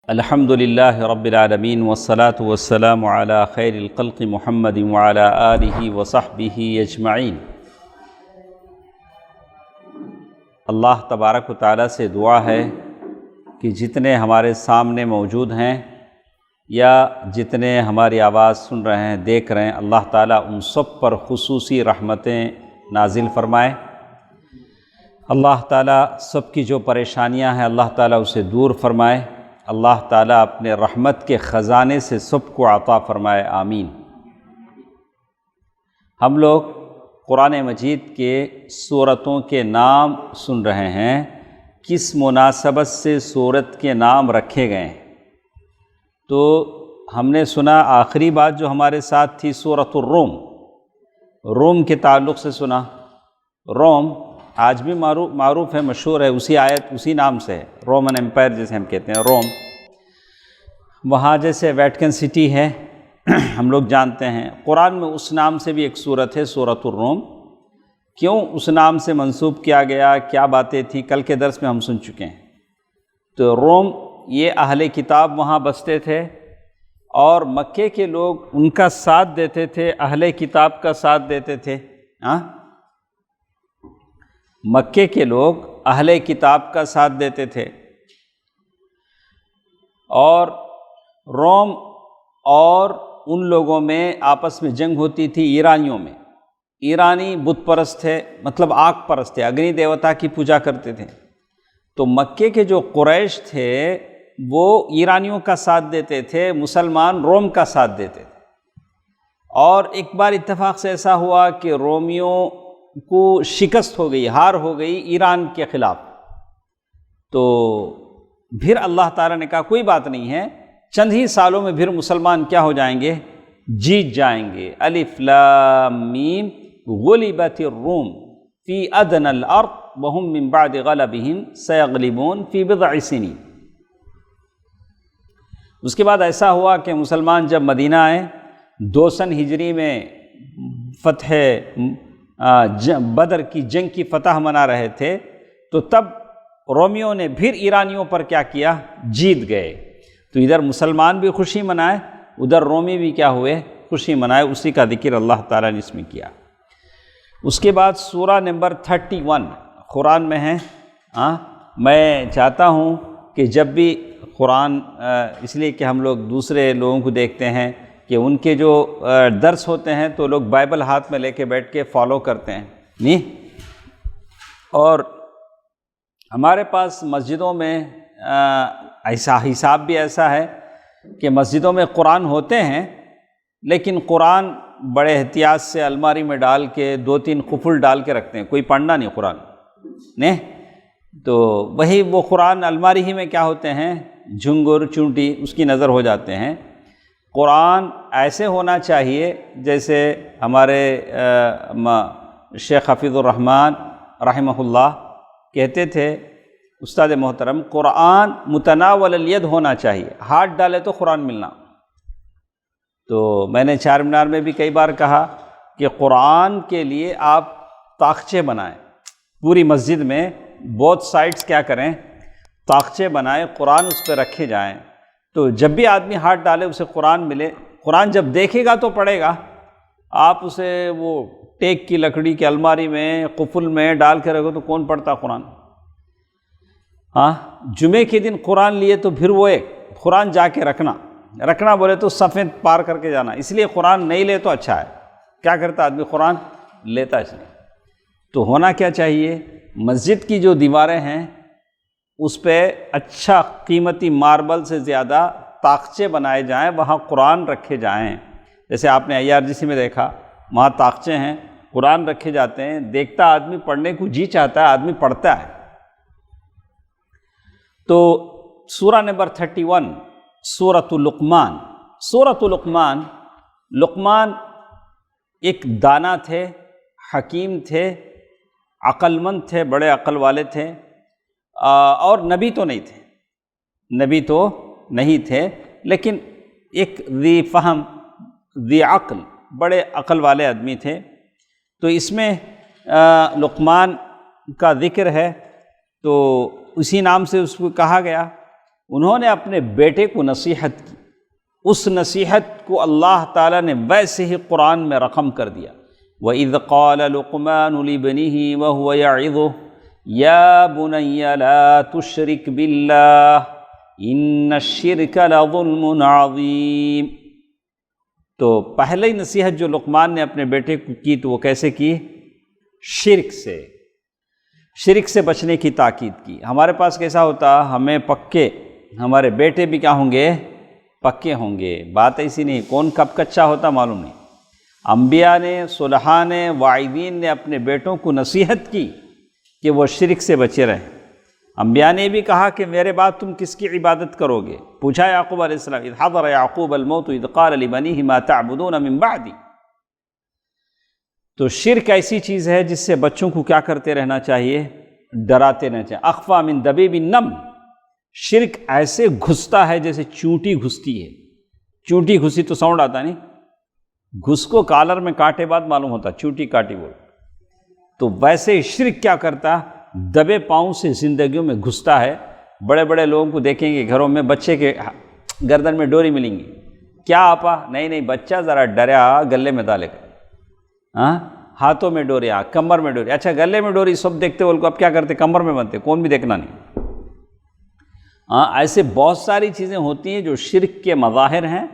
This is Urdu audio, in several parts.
الحمد للہ رب العالمین والصلاة والسلام علی خیر الخلق محمد وعلی آلہ وصحبہ اجمعین۔ اللہ تبارک و تعالیٰ سے دعا ہے کہ جتنے ہمارے سامنے موجود ہیں یا جتنے ہماری آواز سن رہے ہیں دیکھ رہے ہیں، اللہ تعالیٰ ان سب پر خصوصی رحمتیں نازل فرمائے۔ اللہ تعالیٰ سب کی جو پریشانیاں ہیں اللہ تعالیٰ اسے دور فرمائے۔ اللہ تعالیٰ اپنے رحمت کے خزانے سے سب کو عطا فرمائے، آمین۔ ہم لوگ قرآن مجید کے سورتوں کے نام سن رہے ہیں، کس مناسبت سے سورت کے نام رکھے گئے ہیں۔ تو ہم نے سنا آخری بات جو ہمارے ساتھ تھی سورۃ الروم، روم کے تعلق سے سنا۔ روم آج بھی معروف ہے، مشہور ہے، اسی آیت اسی نام سے ہے، رومن امپائر جسے ہم کہتے ہیں، روم۔ وہاں جیسے ویٹیکن سٹی ہے ہم لوگ جانتے ہیں، قرآن میں اس نام سے بھی ایک سورت ہے سورۃ الروم۔ کیوں اس نام سے منسوب کیا گیا، کیا باتیں تھیں، کل کے درس میں ہم سن چکے ہیں۔ تو روم یہ اہل کتاب وہاں بستے تھے اور مکے کے لوگ ان کا ساتھ دیتے تھے، اہل کتاب کا ساتھ دیتے تھے۔ مکے کے لوگ اہل کتاب کا ساتھ دیتے تھے، اور روم اور ان لوگوں میں آپس میں جنگ ہوتی تھی، ایرانیوں میں۔ ایرانی بت پرست تھے، مطلب آگ پرست تھے، اگنی دیوتا کی پوجا کرتے تھے۔ تو مکے کے جو قریش تھے وہ ایرانیوں کا ساتھ دیتے تھے، مسلمان روم کا ساتھ دیتے تھے۔ اور ایک بار اتفاق سے ایسا ہوا کہ رومیوں کو شکست ہو گئی، ہار ہو گئی ایران کے خلاف۔ تو پھر اللہ تعالیٰ نے کہا کوئی بات نہیں ہے، چند ہی سالوں میں پھر مسلمان کیا ہو جائیں گے، جیت جائیں گے۔ الف لام میم غلبت الروم فی ادنی الارض وهم من بعد غلبهم سیغلبون فی بضع سنین۔ اس کے بعد ایسا ہوا کہ مسلمان جب مدینہ آئے، 200 ہجری میں فتح بدر کی جنگ کی فتح منا رہے تھے، تو تب رومیوں نے پھر ایرانیوں پر کیا کیا، جیت گئے۔ تو ادھر مسلمان بھی خوشی منائے، ادھر رومی بھی کیا ہوئے، خوشی منائے۔ اسی کا ذکر اللہ تعالیٰ نے اس میں کیا۔ اس کے بعد سورہ نمبر 31 قرآن میں ہے۔ میں چاہتا ہوں کہ جب بھی قرآن، اس لیے کہ ہم لوگ دوسرے لوگوں کو دیکھتے ہیں کہ ان کے جو درس ہوتے ہیں تو لوگ بائبل ہاتھ میں لے کے بیٹھ کے فالو کرتے ہیں، نہیں؟ اور ہمارے پاس مسجدوں میں ایسا حساب بھی ایسا ہے کہ مسجدوں میں قرآن ہوتے ہیں، لیکن قرآن بڑے احتیاط سے الماری میں ڈال کے 2-3 قفل ڈال کے رکھتے ہیں، کوئی پڑھنا نہیں قرآن، نہیں؟ تو وہی وہ قرآن الماری ہی میں کیا ہوتے ہیں، جھنگر چونٹی اس کی نظر ہو جاتے ہیں۔ قرآن ایسے ہونا چاہیے جیسے ہمارے شیخ حفیظ الرحمن رحمہ اللہ کہتے تھے، استاد محترم، قرآن متناول الید ہونا چاہیے، ہاتھ ڈالے تو قرآن ملنا۔ تو میں نے چار مینار میں بھی کئی بار کہا کہ قرآن کے لیے آپ طاقچے بنائیں، پوری مسجد میں بوتھ سائڈس کیا کریں، طاقچے بنائیں، قرآن اس پہ رکھے جائیں۔ تو جب بھی آدمی ہاتھ ڈالے اسے قرآن ملے۔ قرآن جب دیکھے گا تو پڑھے گا، آپ اسے وہ ٹیک کی لکڑی کی الماری میں قفل میں ڈال کے رکھو تو کون پڑھتا قرآن؟ جمعے کے دن قرآن لیے تو پھر وہ ایک قرآن جا کے رکھنا بولے تو صفیں پار کر کے جانا، اس لیے قرآن نہیں لے تو اچھا ہے۔ کیا کرتا آدمی، قرآن لیتا اس لیے۔ تو ہونا کیا چاہیے، مسجد کی جو دیواریں ہیں اس پہ اچھا قیمتی ماربل سے زیادہ طاقچے بنائے جائیں، وہاں قرآن رکھے جائیں۔ جیسے آپ نے IRGC میں دیکھا، وہاں طاقچے ہیں، قرآن رکھے جاتے ہیں، دیکھتا آدمی پڑھنے کو جی چاہتا ہے، آدمی پڑھتا ہے۔ تو سورہ نمبر 31 سورۃ لقمان۔ سورۃ لقمان، لقمان ایک دانا تھے، حکیم تھے، عقل مند تھے، بڑے عقل والے تھے، اور نبی تو نہیں تھے، لیکن ایک ذی فہم، ذی عقل، بڑے عقل والے آدمی تھے۔ تو اس میں لقمان کا ذکر ہے، تو اسی نام سے اس کو کہا گیا انہوں نے اپنے بیٹے کو نصیحت کی، اس نصیحت کو اللہ تعالیٰ نے ویسے ہی قرآن میں رقم کر دیا۔ وَإِذْ قَالَ لُقْمَانُ لِابْنِهِ وَهُوَ يَعِظُهُ يَا بُنَيَّ لَا تُشْرِكْ بِاللَّهِ إِنَّ الشِّرْكَ لَظُلْمٌ عَظِيمٌ۔ تو پہلی نصیحت جو لقمان نے اپنے بیٹے کو کی تو وہ کیسے کی؟ شرک سے بچنے کی تاکید کی۔ ہمارے پاس کیسا ہوتا، ہمیں پکے، ہمارے بیٹے بھی کیا ہوں گے؟ پکے ہوں گے۔ بات ایسی نہیں، کون کب کچا ہوتا معلوم نہیں۔ انبیاء نے، صلحاء نے، واعظین نے اپنے بیٹوں کو نصیحت کی کہ وہ شرک سے بچے رہیں۔ انبیاء نے بھی کہا کہ میرے بعد تم کس کی عبادت کرو گے؟ پوچھا یعقوب علیہ السلام، اذ حضر یعقوب الموت اذ قال لبنیہ ما تعبدون من بعدی۔ تو شرک ایسی چیز ہے جس سے بچوں کو کیا کرتے رہنا چاہیے؟ ڈراتے رہنا چاہیے۔ اخفیٰ من دبیب النمل، شرک ایسے گھستا ہے جیسے چونٹی گھستی ہے۔ چونٹی گھسی تو ساؤنڈ آتا نہیں، گھس کو کالر میں کاٹے بعد معلوم ہوتا چونٹی کاٹی بول۔ تو ویسے شرک کیا کرتا؟ دبے پاؤں سے زندگیوں میں گھستا ہے۔ بڑے بڑے لوگوں کو دیکھیں گے گھروں میں، بچے کے گردن میں ڈوری ملیں گی، کیا آپا؟ نہیں بچہ ذرا ڈریا گلے میں ڈالے گا، ہاتھوں میں ڈوری، کمر میں ڈوری، اچھا گلے میں ڈوری سب دیکھتے بول کو، اب کیا کرتے؟ کمر میں بنتے، کون بھی دیکھنا نہیں۔ ایسے بہت ساری چیزیں ہوتی ہیں جو شرک کے مظاہر ہیں۔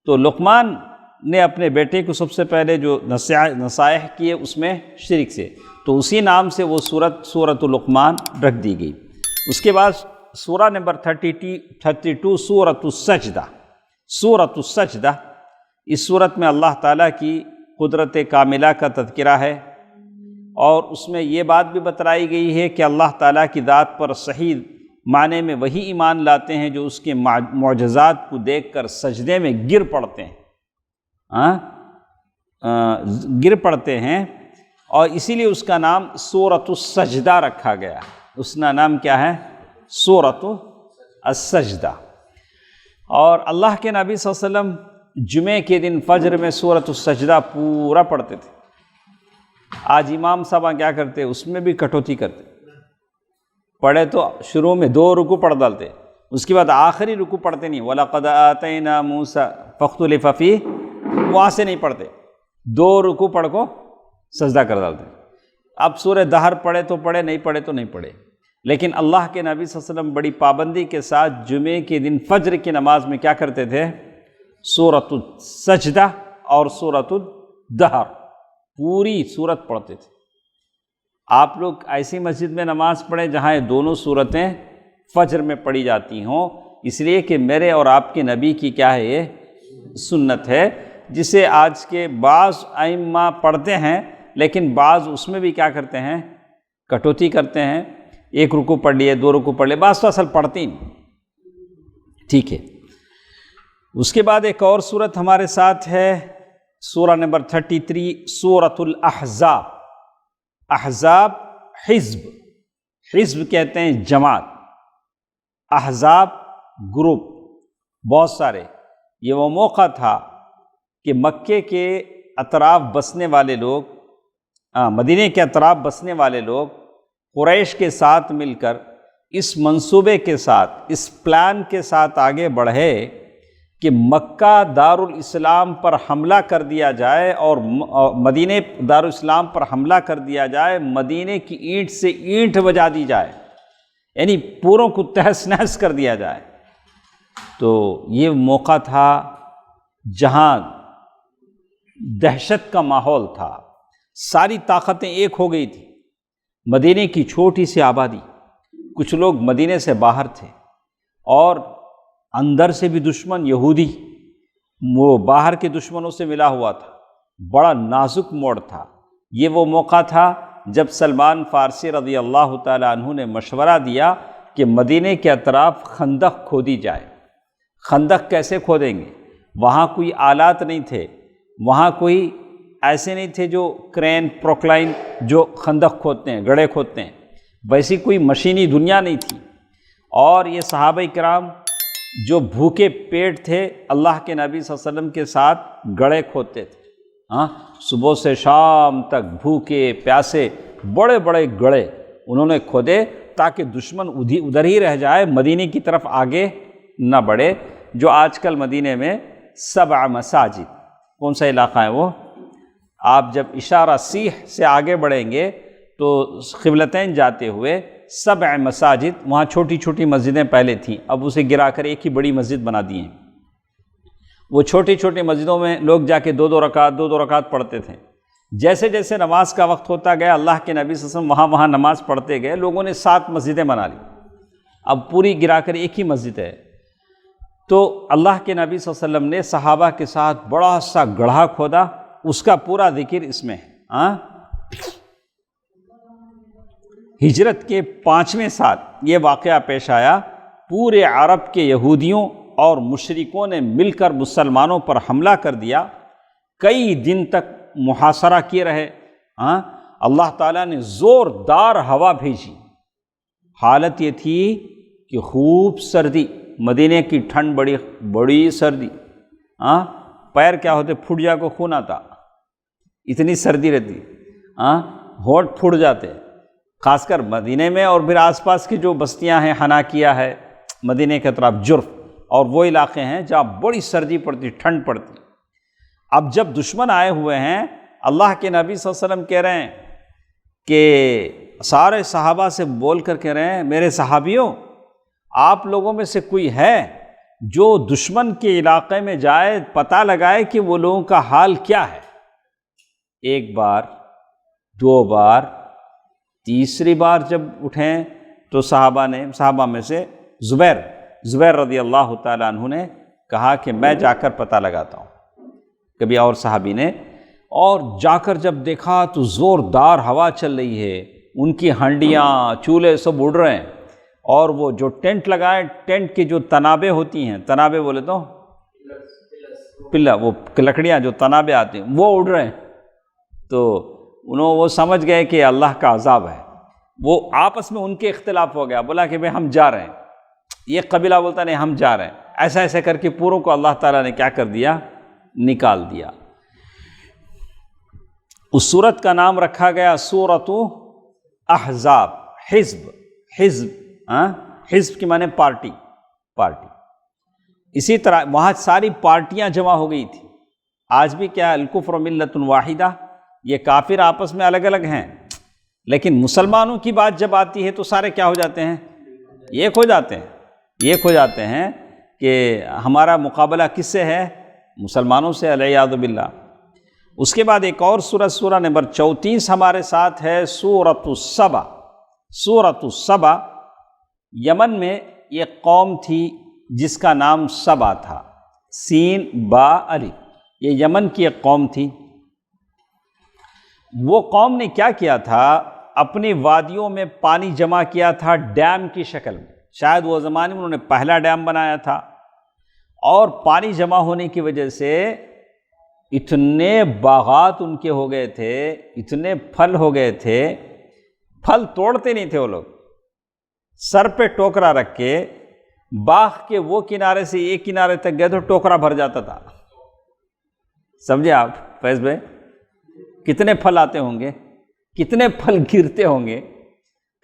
تو لقمان نے اپنے بیٹے کو سب سے پہلے جو نصائح کیے اس میں شرک سے، تو اسی نام سے وہ سورۃ لقمان رکھ دی گئی۔ اس کے بعد سورہ نمبر 32 سورۃ السجدہ۔ اس سورت میں اللہ تعالیٰ کی قدرت کاملہ کا تذکرہ ہے، اور اس میں یہ بات بھی بتلائی گئی ہے کہ اللہ تعالیٰ کی ذات پر صحیح معنی میں وہی ایمان لاتے ہیں جو اس کے معجزات کو دیکھ کر سجدے میں گر پڑتے ہیں، اور اسی لیے اس کا نام سورۃ السجدہ رکھا گیا۔ اس کا نام کیا ہے؟ سورۃ السجدہ۔ اور اللہ کے نبی صلی اللہ علیہ وسلم جمعے کے دن فجر میں سورۃ السجدہ پورا پڑھتے تھے۔ آج امام صاحب کیا کرتے؟ اس میں بھی کٹوتی کرتے، پڑھے تو شروع میں 2 رکوع پڑھ ڈالتے، اس کے بعد آخری رکوع پڑھتے نہیں، وَلَقَدْ آتَيْنَا مُوسَىٰ فَاخْتُلِفَ فِيهِ، وہاں سے نہیں پڑھتے، 2 رکوع پڑھ کو سجدہ کر ڈالتے۔ اب سورہ دہر پڑھے تو پڑھے، نہیں پڑھے تو نہیں پڑھے۔ لیکن اللہ کے نبی صلی اللہ علیہ وسلم بڑی پابندی کے ساتھ جمعے کے دن فجر کی نماز میں کیا کرتے تھے؟ سورۃ السجدہ اور سورۃ الدہر پوری سورت پڑھتے تھے۔ آپ لوگ ایسی مسجد میں نماز پڑھیں جہاں یہ دونوں سورتیں فجر میں پڑھی جاتی ہوں، اس لیے کہ میرے اور آپ کے نبی کی کیا ہے؟ یہ سنت ہے، جسے آج کے بعض ائمہ پڑھتے ہیں، لیکن بعض اس میں بھی کیا کرتے ہیں؟ کٹوتی کرتے ہیں، 1 رکوع پڑھ لیے، 2 رکوع پڑھ لیے، بعض تو اصل پڑھتے ہی نہیں۔ ٹھیک ہے، اس کے بعد ایک اور سورت ہمارے ساتھ ہے، سورہ نمبر 33 سورۃ الاحزاب۔ احزاب حزب کہتے ہیں جماعت، احزاب گروپ بہت سارے۔ یہ وہ موقع تھا کہ مکے کے اطراف بسنے والے لوگ، مدینے کے اطراف بسنے والے لوگ قریش کے ساتھ مل کر اس منصوبے کے ساتھ، اس پلان کے ساتھ آگے بڑھے کہ مکہ دارالاسلام پر حملہ کر دیا جائے، اور مدینے دارالاسلام پر حملہ کر دیا جائے، مدینے کی اینٹ سے اینٹ بجا دی جائے، یعنی پوروں کو تہس نہس کر دیا جائے۔ تو یہ موقع تھا جہاں دہشت کا ماحول تھا، ساری طاقتیں ایک ہو گئی تھیں۔ مدینے کی چھوٹی سی آبادی، کچھ لوگ مدینے سے باہر تھے، اور اندر سے بھی دشمن یہودی، وہ باہر کے دشمنوں سے ملا ہوا تھا، بڑا نازک موڑ تھا۔ یہ وہ موقع تھا جب سلمان فارسی رضی اللہ تعالیٰ عنہ نے مشورہ دیا کہ مدینے کے اطراف خندق کھودی جائے۔ خندق کیسے کھودیں گے؟ وہاں کوئی آلات نہیں تھے، وہاں کوئی ایسے نہیں تھے جو کرین پروکلائن جو خندق کھودتے ہیں، گڑھے کھودتے ہیں، ویسی کوئی مشینی دنیا نہیں تھی۔ اور یہ صحابہ کرام جو بھوکے پیٹ تھے، اللہ کے نبی صلی اللہ علیہ وسلم کے ساتھ گڑھے کھودتے تھے، صبح سے شام تک بھوکے پیاسے بڑے بڑے گڑھے انہوں نے کھودے، تاکہ دشمن ادھر ہی رہ جائے، مدینے کی طرف آگے نہ بڑھے، جو آج کل مدینے میں 7 مساجد، کون سا علاقہ ہے وہ؟ آپ جب اشارہ سیح سے آگے بڑھیں گے تو قبلتین جاتے ہوئے 7 مساجد، وہاں چھوٹی چھوٹی مسجدیں پہلے تھیں، اب اسے گرا کر ایک ہی بڑی مسجد بنا دی ہیں۔ وہ چھوٹی چھوٹی مسجدوں میں لوگ جا کے 2 رکعت پڑھتے تھے۔ جیسے جیسے نماز کا وقت ہوتا گیا، اللہ کے نبی صلی اللہ علیہ وسلم وہاں نماز پڑھتے گئے، لوگوں نے 7 مسجدیں بنا لی، اب پوری گرا کر ایک ہی مسجد ہے۔ تو اللہ کے نبی صلی اللہ علیہ وسلم نے صحابہ کے ساتھ بڑا سا گڑھا کھودا، اس کا پورا ذکر اس میں ہے۔ ہجرت کے 5ویں سال یہ واقعہ پیش آیا، پورے عرب کے یہودیوں اور مشرکوں نے مل کر مسلمانوں پر حملہ کر دیا، کئی دن تک محاصرہ کیے رہے۔ اللہ تعالیٰ نے زوردار ہوا بھیجی، حالت یہ تھی کہ خوب سردی، مدینے کی ٹھنڈ بڑی سردی، پیر کیا ہوتے پھٹ جا کو خون آتا، اتنی سردی رہتی، ہونٹ پھٹ جاتے، خاص کر مدینے میں، اور پھر آس پاس کی جو بستیاں ہیں، حناکیہ ہے مدینے کے طرف، جرف، اور وہ علاقے ہیں جہاں بڑی سردی پڑتی، ٹھنڈ پڑتی۔ اب جب دشمن آئے ہوئے ہیں، اللہ کے نبی صلی اللہ علیہ وسلم کہہ رہے ہیں کہ سارے صحابہ سے بول کر کہہ رہے ہیں، میرے صحابیوں، آپ لوگوں میں سے کوئی ہے جو دشمن کے علاقے میں جائے، پتہ لگائے کہ وہ لوگوں کا حال کیا ہے؟ 1 بار 2 بار، تیسری بار جب اٹھیں تو صحابہ میں سے زبیر رضی اللہ تعالیٰ عنہ نے کہا کہ میں جا کر پتہ لگاتا ہوں۔ کبھی اور صحابی نے، اور جا کر جب دیکھا تو زوردار ہوا چل رہی ہے، ان کی ہنڈیاں چولہے سب اڑ رہے ہیں، اور وہ جو ٹینٹ لگائے، ٹینٹ کی جو تنابیں ہوتی ہیں، تنابیں بولے تو پلا، وہ لکڑیاں جو تنابیں آتی ہیں وہ اڑ رہے ہیں۔ تو وہ سمجھ گئے کہ اللہ کا عذاب ہے، وہ آپس میں ان کے اختلاف ہو گیا، بولا کہ ہم جا رہے ہیں، یہ قبیلہ بولتا نہیں ہم جا رہے ہیں، ایسا ایسا کر کے پوروں کو اللہ تعالیٰ نے کیا کر دیا؟ نکال دیا۔ اس سورت کا نام رکھا گیا سورۃ احزاب، حزب کی معنی پارٹی۔ اسی طرح وہاں ساری پارٹیاں جمع ہو گئی تھی۔ آج بھی کیا الکفر ملت واحدہ، یہ کافر آپس میں الگ الگ ہیں، لیکن مسلمانوں کی بات جب آتی ہے تو سارے کیا ہو جاتے ہیں؟ ایک ہو جاتے ہیں کہ ہمارا مقابلہ کس سے ہے؟ مسلمانوں سے، والعیاذ باللہ۔ اس کے بعد ایک اور سورہ نمبر 34 ہمارے ساتھ ہے، سورۃ السبا۔ یمن میں ایک قوم تھی جس کا نام سبا تھا، سین با الف، یہ یمن کی ایک قوم تھی۔ وہ قوم نے کیا کیا تھا؟ اپنی وادیوں میں پانی جمع کیا تھا ڈیم کی شکل میں، شاید وہ زمانے میں انہوں نے پہلا ڈیم بنایا تھا، اور پانی جمع ہونے کی وجہ سے اتنے باغات ان کے ہو گئے تھے، اتنے پھل ہو گئے تھے، پھل توڑتے نہیں تھے وہ لوگ، سر پہ ٹوکرا رکھ کے باغ کے وہ کنارے سے ایک کنارے تک گئے تو ٹوکرا بھر جاتا تھا۔ سمجھے آپ فیض بھائی؟ کتنے پھل آتے ہوں گے، کتنے پھل گرتے ہوں گے۔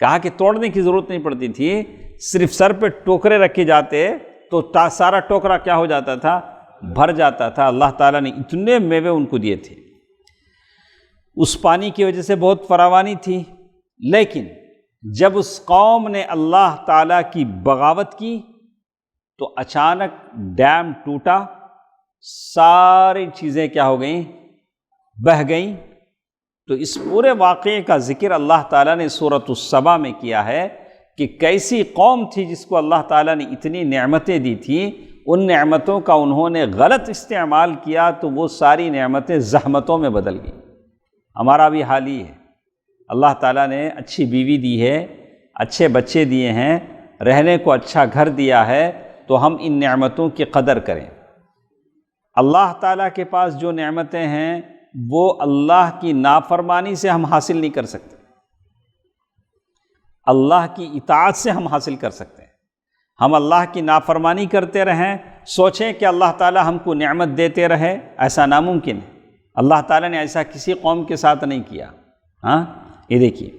کہا کہ توڑنے کی ضرورت نہیں پڑتی تھی، صرف سر پہ ٹوکرے رکھے جاتے تو سارا ٹوکرا کیا ہو جاتا تھا؟ بھر جاتا تھا۔ اللہ تعالیٰ نے اتنے میوے ان کو دیے تھے، اس پانی کی وجہ سے بہت فراوانی تھی۔ لیکن جب اس قوم نے اللہ تعالیٰ کی بغاوت کی تو اچانک ڈیم ٹوٹا، ساری چیزیں کیا ہو گئیں؟ بہہ گئیں۔ تو اس پورے واقعے کا ذکر اللہ تعالیٰ نے سورۃ السبا میں کیا ہے کہ کیسی قوم تھی جس کو اللہ تعالیٰ نے اتنی نعمتیں دی تھیں، ان نعمتوں کا انہوں نے غلط استعمال کیا تو وہ ساری نعمتیں زحمتوں میں بدل گئیں۔ ہمارا بھی حال ہی ہے، اللہ تعالیٰ نے اچھی بیوی دی ہے، اچھے بچے دیے ہیں، رہنے کو اچھا گھر دیا ہے، تو ہم ان نعمتوں کی قدر کریں۔ اللہ تعالیٰ کے پاس جو نعمتیں ہیں وہ اللہ کی نافرمانی سے ہم حاصل نہیں کر سکتے، اللہ کی اطاعت سے ہم حاصل کر سکتے ہیں۔ ہم اللہ کی نافرمانی کرتے رہیں، سوچیں کہ اللہ تعالیٰ ہم کو نعمت دیتے رہے، ایسا ناممکن ہے۔ اللہ تعالیٰ نے ایسا کسی قوم کے ساتھ نہیں کیا۔ یہ دیکھیے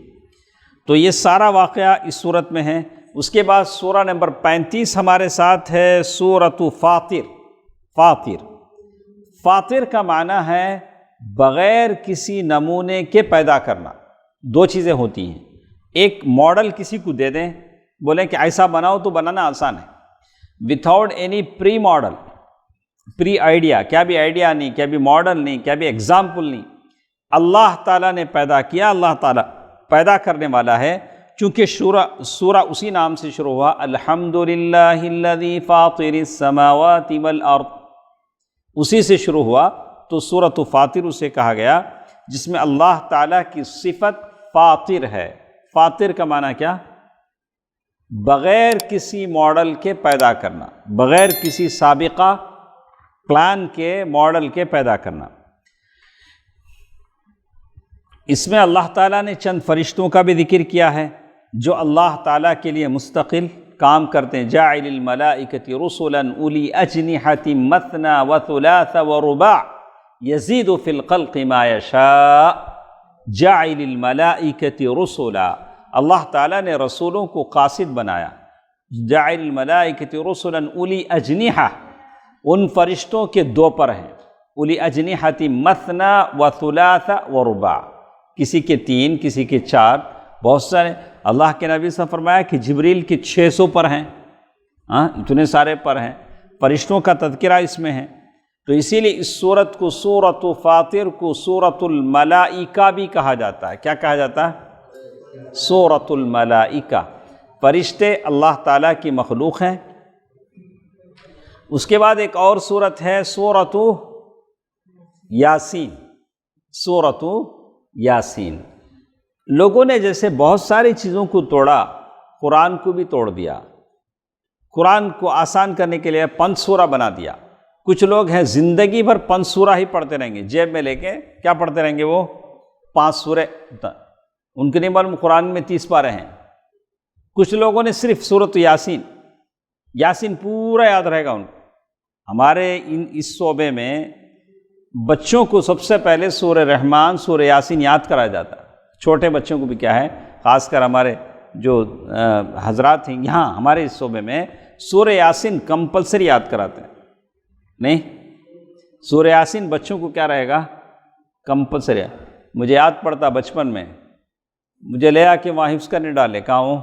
تو یہ سارا واقعہ اس صورت میں ہے۔ اس کے بعد سورہ نمبر 35 ہمارے ساتھ ہے، سورۃ فاطر۔ فاطر کا معنی ہے بغیر کسی نمونے کے پیدا کرنا۔ دو چیزیں ہوتی ہیں، ایک ماڈل کسی کو دے دیں، بولیں کہ ایسا بناؤ تو بنانا آسان ہے، وداؤٹ اینی پری ماڈل، پری آئیڈیا، کیا بھی آئیڈیا نہیں، کیا بھی ماڈل نہیں، کیا بھی ایگزامپل نہیں، اللہ تعالیٰ نے پیدا کیا، اللہ تعالیٰ پیدا کرنے والا ہے۔ چونکہ سورہ اسی نام سے شروع ہوا، الحمدللہ الذی فاطر السماوات والارض، اسی سے شروع ہوا، تو سورۃ فاطر اسے کہا گیا جس میں اللہ تعالیٰ کی صفت فاطر ہے۔ فاطر کا معنی کیا؟ بغیر کسی ماڈل کے پیدا کرنا، بغیر کسی سابقہ پلان کے، ماڈل کے پیدا کرنا۔ اس میں اللہ تعالیٰ نے چند فرشتوں کا بھی ذکر کیا ہے جو اللہ تعالیٰ کے لیے مستقل کام کرتے ہیں۔ جاعل الملائکۃ رسلا اولی اجنحۃ مثنی وثلاث ورباع یزید فی الخلق ما یشاء۔ جاعل الملائکۃ رسلا، اللہ تعالیٰ نے رسولوں کو قاصد بنایا۔ جاعل الملائکۃ رسلا اولی اجنحہ، ان فرشتوں کے دو پر ہیں، اولی اجنحۃ مثنی وثلاث ورباع، کسی کے 3، کسی کے 4، بہت سارے۔ اللہ کے نبی صلی اللہ علیہ وسلم نے فرمایا کہ جبریل کے 600 پر ہیں، اتنے سارے پر ہیں، فرشتوں کا تذکرہ اس میں ہے۔ تو اسی لیے اس سورت کو، سورۃ فاطر کو سورۃ الملائکہ بھی کہا جاتا ہے۔ کیا کہا جاتا ہے؟ سورۃ الملائکہ۔ فرشتے اللہ تعالیٰ کی مخلوق ہیں۔ اس کے بعد ایک اور سورت ہے سورۃ یاسین۔ سورۃ یاسین، لوگوں نے جیسے بہت ساری چیزوں کو توڑا، قرآن کو بھی توڑ دیا، قرآن کو آسان کرنے کے لیے 5 سورہ بنا دیا۔ کچھ لوگ ہیں زندگی بھر 5 سورہ ہی پڑھتے رہیں گے، جیب میں لے کے کیا پڑھتے رہیں گے؟ وہ 5 سورے، ان کے نہیں معلوم قرآن میں 30 پارے ہیں۔ کچھ لوگوں نے صرف سورۃ یاسین، یاسین پورا یاد رہے گا ان کو۔ ہمارے اس صوبے میں بچوں کو سب سے پہلے سورہ رحمان، سورہ یاسین یاد کرایا جاتا ہے۔ چھوٹے بچوں کو بھی کیا ہے، خاص کر ہمارے جو حضرات ہیں یہاں ہمارے اس صوبے میں سورہ یاسین کمپلسری یاد کراتے ہیں۔ نہیں، سورہ یاسین بچوں کو کیا رہے گا؟ کمپلسری۔ مجھے یاد پڑتا بچپن میں، مجھے لے آ کے وہاں حفظ کرنے ڈالے، کہاں ہوں؟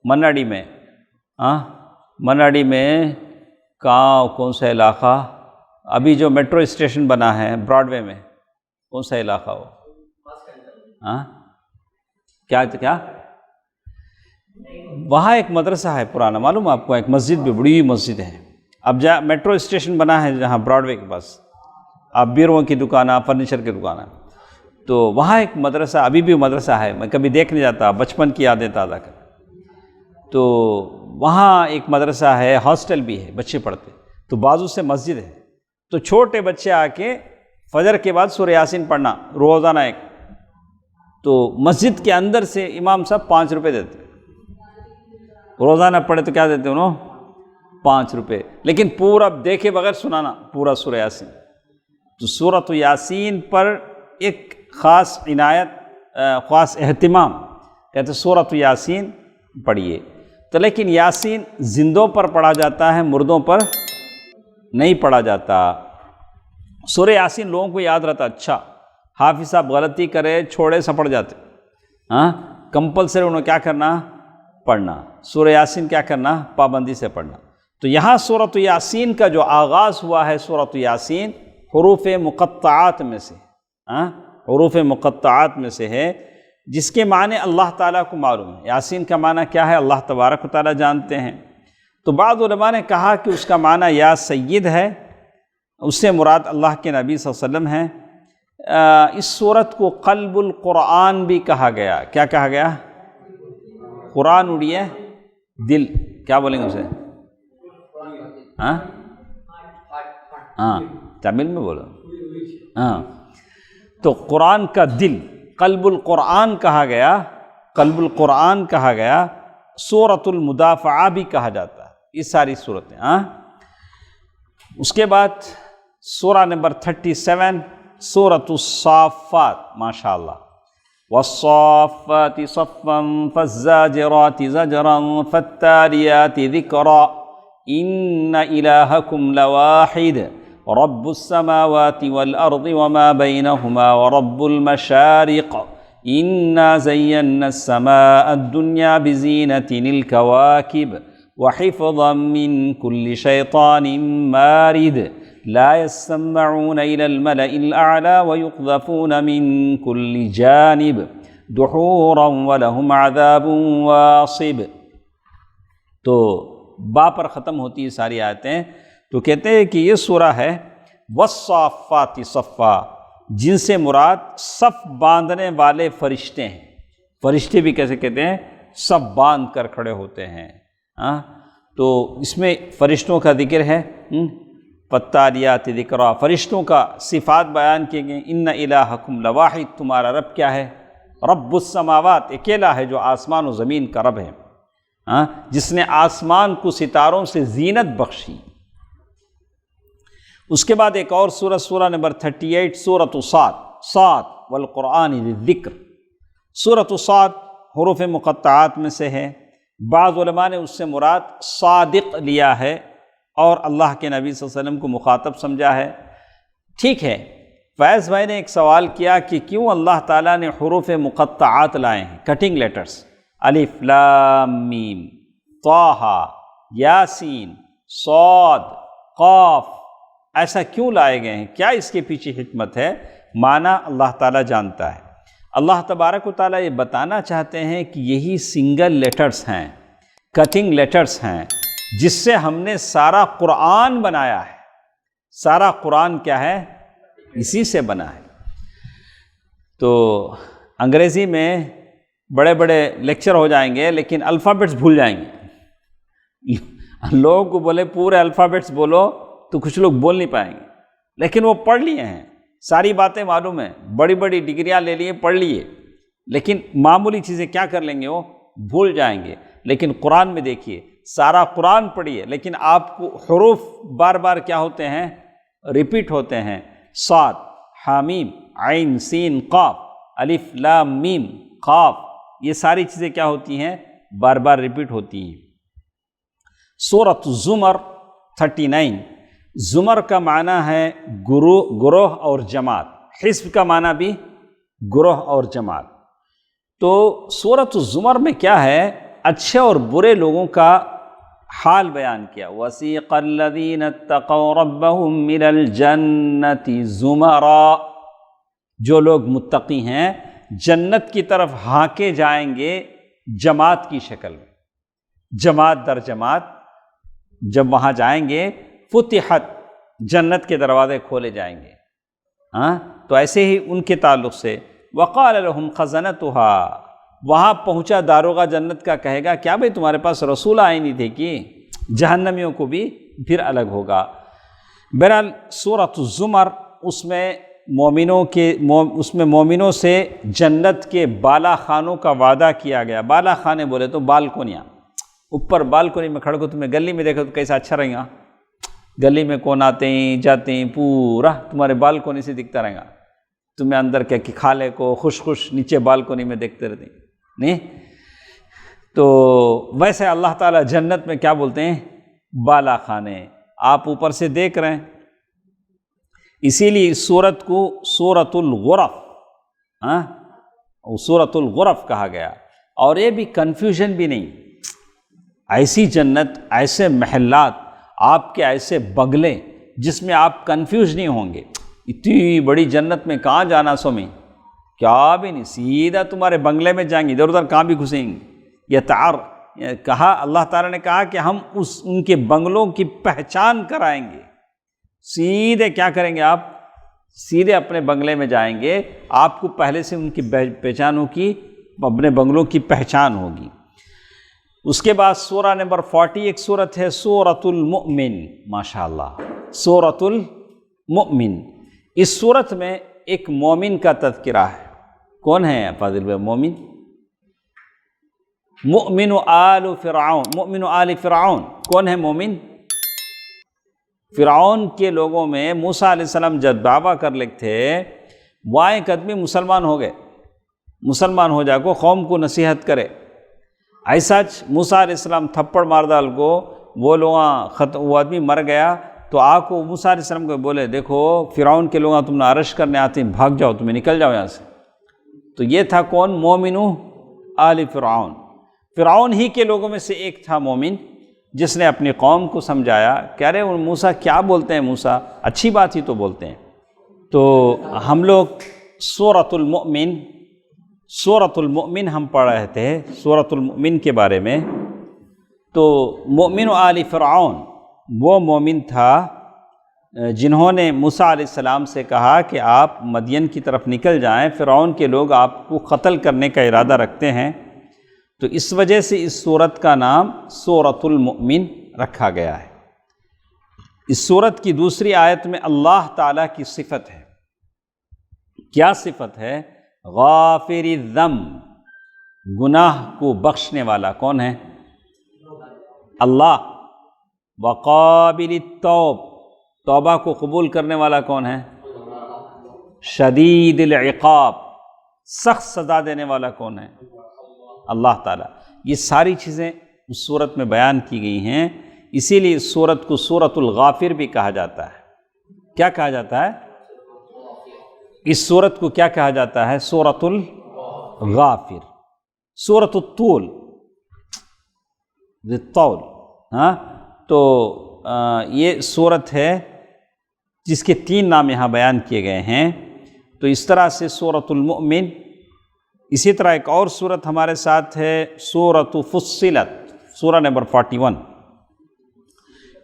مناڈی میں۔ مناڈی میں کہاں، کون سا علاقہ؟ ابھی جو میٹرو اسٹیشن بنا ہے براڈ وے میں، کون سا علاقہ ہو؟ کیا وہاں ایک مدرسہ ہے پرانا، معلوم آپ کو؟ ایک مسجد بھی، بڑی مسجد ہے۔ اب میٹرو اسٹیشن بنا ہے جہاں براڈ وے کے پاس، اب بیروں کی دکان، فرنیچر کی دکان ہے، تو وہاں ایک مدرسہ، ابھی بھی مدرسہ ہے، میں کبھی دیکھنے جاتا، بچپن کی یادیں تازہ کر۔ تو وہاں ایک مدرسہ ہے، ہاسٹل بھی ہے، بچے پڑھتے، تو بازو سے مسجد ہے، تو چھوٹے بچے آ کے فجر کے بعد سورہ یاسین پڑھنا روزانہ ایک، تو مسجد کے اندر سے امام صاحب 5 روپے دیتے، روزانہ پڑھے تو کیا دیتے انہوں؟ 5 روپے، لیکن پورا دیکھے بغیر سنانا پورا سورہ یاسین۔ تو سورۃ یاسین پر ایک خاص عنایت، خاص اہتمام، کہتے سورۃ یاسین پڑھیے۔ تو لیکن یاسین زندوں پر پڑھا جاتا ہے، مردوں پر نہیں پڑھا جاتا۔ سورہ یاسین لوگوں کو یاد رہتا، اچھا حافظ صاحب غلطی کرے، چھوڑے، سپڑ جاتے، کمپلسری انہوں کیا کرنا؟ پڑھنا۔ سورہ یاسین کیا کرنا؟ پابندی سے پڑھنا۔ تو یہاں سورۃ یاسین کا جو آغاز ہوا ہے، سورۃ یاسین حروف مقطعات میں سے، حروف مقطعات میں سے ہے، جس کے معنی اللہ تعالیٰ کو معلوم ہے۔ یاسین کا معنی کیا ہے اللہ تبارک و تعالیٰ جانتے ہیں۔ تو بعض علماء نے کہا کہ اس کا معنی یا سید ہے، اس سے مراد اللہ کے نبی صلی اللہ علیہ وسلم ہیں۔ اس سورت کو قلب القرآن بھی کہا گیا۔ کیا کہا گیا؟ قرآن اڑیے دل، کیا بولیں گے اسے؟ تامل میں بولو۔ تو قرآن کا دل، قلب القرآن کہا گیا، قلب القرآن کہا گیا۔ سورۃ المدافعہ بھی کہا جاتا ہے، یہ ساری صورتیں۔ اس کے بعد سورہ نمبر 37 سورۃ الصافات، ماشاءاللہ والصافات صفا فالزاجرات زجرا فالتاليات ذكرا إن إلهكم لواحد رب السماوات والأرض وما بينهما ورب المشارق إنا زينا السماء الدنيا بزينة الكواكب وحفظا من كل شيطان مارد لا يسمعون إلى الملأ الأعلى ويقذفون من كل جانب دحورا ولهم عذاب واصب۔ تو با پر ختم ہوتی ہے ساری آیتیں، تو کہتے ہیں کہ یہ سورہ ہے والصافات صفا، جن سے مراد صف باندھنے والے فرشتے ہیں۔ فرشتے بھی کیسے کہتے ہیں؟ صف باندھ کر کھڑے ہوتے ہیں۔ تو اس میں فرشتوں کا ذکر ہے، فالتالیات ذکرا، فرشتوں کا صفات بیان کیے گئے۔ ان الہکم لواحد، تمہارا رب کیا ہے؟ رب السماوات، اکیلا ہے جو آسمان و زمین کا رب ہے، جس نے آسمان کو ستاروں سے زینت بخشی۔ اس کے بعد ایک اور سورہ نمبر 38 سورۃ صاد، صاد والقرآن ذی الذکر۔ سورۃ صاد حروف مقطعات میں سے ہے، بعض علماء نے اس سے مراد صادق لیا ہے اور اللہ کے نبی صلی اللہ علیہ وسلم کو مخاطب سمجھا ہے۔ ٹھیک ہے، فیض بھائی نے ایک سوال کیا کہ کیوں اللہ تعالیٰ نے حروف مقطعات لائے ہیں، کٹنگ لیٹرز، الف لام میم طٰ یاسین صاد قاف، ایسا کیوں لائے گئے ہیں؟ کیا اس کے پیچھے حکمت ہے؟ معنی اللہ تعالیٰ جانتا ہے۔ اللہ تبارک و تعالیٰ یہ بتانا چاہتے ہیں کہ یہی سنگل لیٹرز ہیں، کٹنگ لیٹرز ہیں، جس سے ہم نے سارا قرآن بنایا ہے۔ سارا قرآن کیا ہے؟ اسی سے بنا ہے۔ تو انگریزی میں بڑے بڑے لیکچر ہو جائیں گے لیکن الفابیٹس بھول جائیں گے۔ لوگوں کو بولے پورے الفابیٹس بولو تو کچھ لوگ بول نہیں پائیں گے، لیکن وہ پڑھ لیے ہیں، ساری باتیں معلوم ہیں، بڑی بڑی ڈگریاں لے لیے، پڑھ لیے، لیکن معمولی چیزیں کیا کر لیں گے؟ وہ بھول جائیں گے۔ لیکن قرآن میں دیکھیے، سارا قرآن پڑھیے لیکن آپ کو حروف بار بار کیا ہوتے ہیں؟ ریپیٹ ہوتے ہیں۔ صاد حامیم عین سین قاف، الف لام میم قاف، یہ ساری چیزیں کیا ہوتی ہیں؟ بار بار ریپیٹ ہوتی ہیں۔ سورۃ الزمر 39، زمر کا معنی ہے گروہ اور جماعت، حزب کا معنی بھی گروہ اور جماعت۔ تو سورۃ الزمر میں کیا ہے؟ اچھے اور برے لوگوں کا حال بیان کیا۔ وَسِيقَ الَّذِينَ اتَّقَوْا رَبَّهُمْ مِنَ الْجَنَّةِ زُمَرًا، جو لوگ متقی ہیں جنت کی طرف ہانکے جائیں گے جماعت کی شکل میں، جماعت در جماعت۔ جب وہاں جائیں گے فتحت، جنت کے دروازے کھولے جائیں گے۔ تو ایسے ہی ان کے تعلق سے وقال لهم خزنتها، وہاں پہنچا داروغہ جنت کا کہے گا کیا بھئی تمہارے پاس رسول آئے نہیں تھے کہ؟ جہنمیوں کو بھی پھر الگ ہوگا۔ بہرحال سورۃ الزمر، اس میں مومنوں سے جنت کے بالا خانوں کا وعدہ کیا گیا۔ بالا خانے بولے تو بالکنیاں، اوپر بالکنی میں کھڑے کو تمہیں گلی میں دیکھو تو کیسا اچھا رہے گا؟ گلی میں کون آتے ہیں جاتے ہیں، پورا تمہارے بالکنی سے دکھتا رہے گا، تمہیں اندر کیا کہ کھالے کو خوش نیچے بالکنی میں دیکھتے رہتے ہیں، نہیں؟ تو ویسے اللہ تعالیٰ جنت میں کیا بولتے ہیں؟ بالا خانے، آپ اوپر سے دیکھ رہے ہیں۔ اسی لیے اس سورت کو سورۃ الغرف، سورۃ الغرف کہا گیا۔ اور یہ بھی کنفیوژن بھی نہیں، ایسی جنت، ایسے محلات، آپ کے ایسے بنگلے جس میں آپ کنفیوز نہیں ہوں گے۔ اتنی بڑی جنت میں کہاں جانا سو میں کیا بھی نہیں، سیدھا تمہارے بنگلے میں جائیں گے، ادھر ادھر کہاں بھی گھسیں گے۔ یہ کہا اللہ تعالیٰ نے کہا کہ ہم ان کے بنگلوں کی پہچان کرائیں گے۔ سیدھے کیا کریں گے؟ آپ سیدھے اپنے بنگلے میں جائیں گے، آپ کو پہلے سے ان کی پہچانوں کی، اپنے بنگلوں کی پہچان ہوگی۔ اس کے بعد سورہ نمبر 40 ایک سورت ہے سورۃ المؤمن، ماشاءاللہ سورۃ المؤمن۔ اس سورت میں ایک مومن کا تذکرہ ہے۔ کون ہے فاضل بھائی مومن؟ مؤمن آل فرعون، مؤمن آل فرعون۔ کون ہے مومن؟ فرعون کے لوگوں میں موسیٰ علیہ السلام جب دعویٰ کر لے تھے، وہ ایک آدمی مسلمان ہو گئے، مسلمان ہو جا کو قوم کو نصیحت کرے. ایسا موسیٰ علیہ السلام تھپڑ مار ڈال کو وہ لوگ وہ آدمی مر گیا تو آ کو موسیٰ علیہ السلام کو بولے دیکھو فرعون کے لوگ تم نے عرش کرنے آتے ہیں، بھاگ جاؤ، تمہیں نکل جاؤ یہاں سے. تو یہ تھا کون؟ مومنو آل فرعون. فرعون ہی کے لوگوں میں سے ایک تھا مومن جس نے اپنی قوم کو سمجھایا کہ ارے وہ موسیٰ کیا بولتے ہیں، موسیٰ اچھی بات ہی تو بولتے ہیں. تو ہم لوگ سورۃ المؤمن ہم پڑھ رہے تھے، سورۃ المؤمن کے بارے میں. تو مومن آل فرعون وہ مومن تھا جنہوں نے موسیٰ علیہ السلام سے کہا کہ آپ مدین کی طرف نکل جائیں، فرعون کے لوگ آپ کو قتل کرنے کا ارادہ رکھتے ہیں. تو اس وجہ سے اس سورت کا نام سورۃ المؤمن رکھا گیا ہے. اس سورت کی دوسری آیت میں اللہ تعالیٰ کی صفت ہے. کیا صفت ہے؟ غافر الذنب، گناہ کو بخشنے والا. کون ہے؟ اللہ. وقابل التوب، توبہ کو قبول کرنے والا کون ہے؟ شدید العقاب، سخت سزا دینے والا کون ہے؟ اللہ تعالیٰ. یہ ساری چیزیں اس سورت میں بیان کی گئی ہیں، اسی لیے اس سورت کو سورۃ الغافر بھی کہا جاتا ہے. کیا کہا جاتا ہے؟ اس سورت کو کیا کہا جاتا ہے؟ سورۃ الغافر. سورۃ الطول، الطول. ہاں، تو یہ سورت ہے جس کے 3 نام یہاں بیان کیے گئے ہیں. تو اس طرح سے سورۃ المؤمن. اسی طرح ایک اور سورت ہمارے ساتھ ہے سورۃ فصلت، سورہ نمبر 41.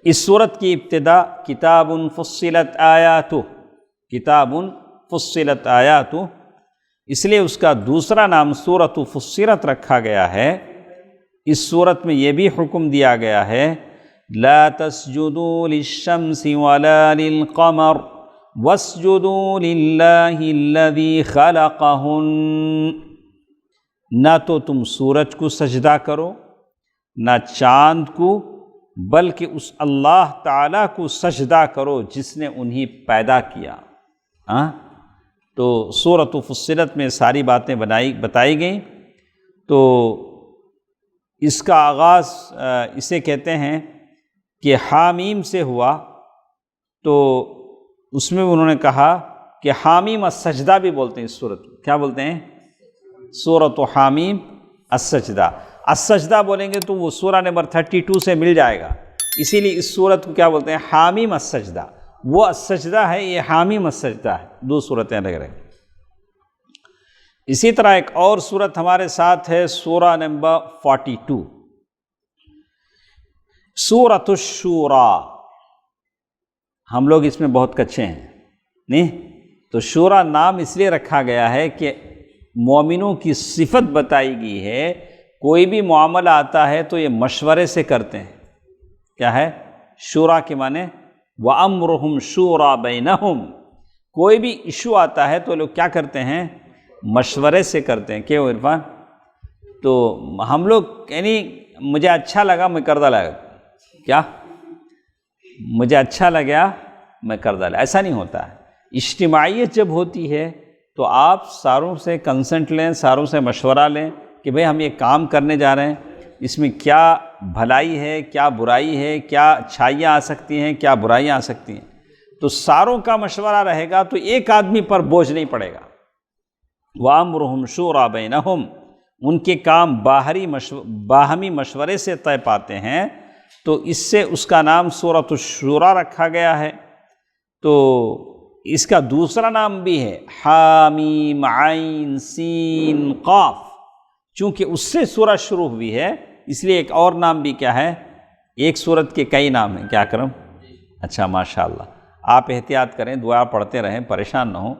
اس سورت کی ابتدا کتاب فصلت آیاتہ، کتاب فصلت آیاتہ، اس لیے اس کا دوسرا نام سورۃ فصلت رکھا گیا ہے. اس سورت میں یہ بھی حکم دیا گیا ہے لا تسجدوا للشمس ولا للقمر واسجدوا للہ الذی خلقہن. نہ تو تم سورج کو سجدہ کرو نہ چاند کو، بلکہ اس اللہ تعالیٰ کو سجدہ کرو جس نے انہیں پیدا کیا. تو سورۃ فصلت میں ساری باتیں بتائی گئیں. تو اس کا آغاز اسے کہتے ہیں کہ حامیم سے ہوا. تو اس میں انہوں نے کہا کہ حامیم السجدہ بھی بولتے ہیں اس سورت کو. کیا بولتے ہیں؟ سورۃ حامیم السجدہ. السجدہ بولیں گے تو وہ سورہ نمبر 32 سے مل جائے گا، اسی لیے اس سورت کو کیا بولتے ہیں؟ حامیم السجدہ. وہ السجدہ ہے، یہ حامیم السجدہ ہے، 2 صورتیں لگ رہے ہیں. اسی طرح ایک اور سورت ہمارے ساتھ ہے سورہ نمبر 42، سورۃ الشورى. ہم لوگ اس میں بہت کچے ہیں نہیں؟ تو شورا نام اس لیے رکھا گیا ہے کہ مومنوں کی صفت بتائی گئی ہے. کوئی بھی معاملہ آتا ہے تو یہ مشورے سے کرتے ہیں. کیا ہے؟ شورا کے معنی وَأَمْرُهُمْ شُورَى بَيْنَهُمْ. کوئی بھی ایشو آتا ہے تو لوگ کیا کرتے ہیں؟ مشورے سے کرتے ہیں. کیوں عرفان؟ تو ہم لوگ یعنی مجھے اچھا لگا میں کر ڈالا. کیا مجھے اچھا لگا میں کر ڈالا، ایسا نہیں ہوتا ہے. اجتماعیت جب ہوتی ہے تو آپ ساروں سے کنسنٹ لیں، ساروں سے مشورہ لیں کہ بھئی ہم یہ کام کرنے جا رہے ہیں، اس میں کیا بھلائی ہے، کیا برائی ہے، کیا اچھائیاں آ سکتی ہیں، کیا برائیاں آ سکتی ہیں. تو ساروں کا مشورہ رہے گا تو ایک آدمی پر بوجھ نہیں پڑے گا. وَأَمْرُهُمْ شُورَى بَيْنَهُمْ. ان کے کام باہمی مشورے سے طے پاتے ہیں. تو اس سے اس کا نام سورۃ الشورى رکھا گیا ہے. تو اس کا دوسرا نام بھی ہے حامیم عین سین قاف. چونکہ اس سے سورہ شروع ہوئی ہے اس لیے ایک اور نام بھی کیا ہے؟ ایک سورت کے کئی نام ہیں. کیا کروں؟ اچھا ماشاءاللہ. آپ احتیاط کریں، دعا پڑھتے رہیں، پریشان نہ ہوں.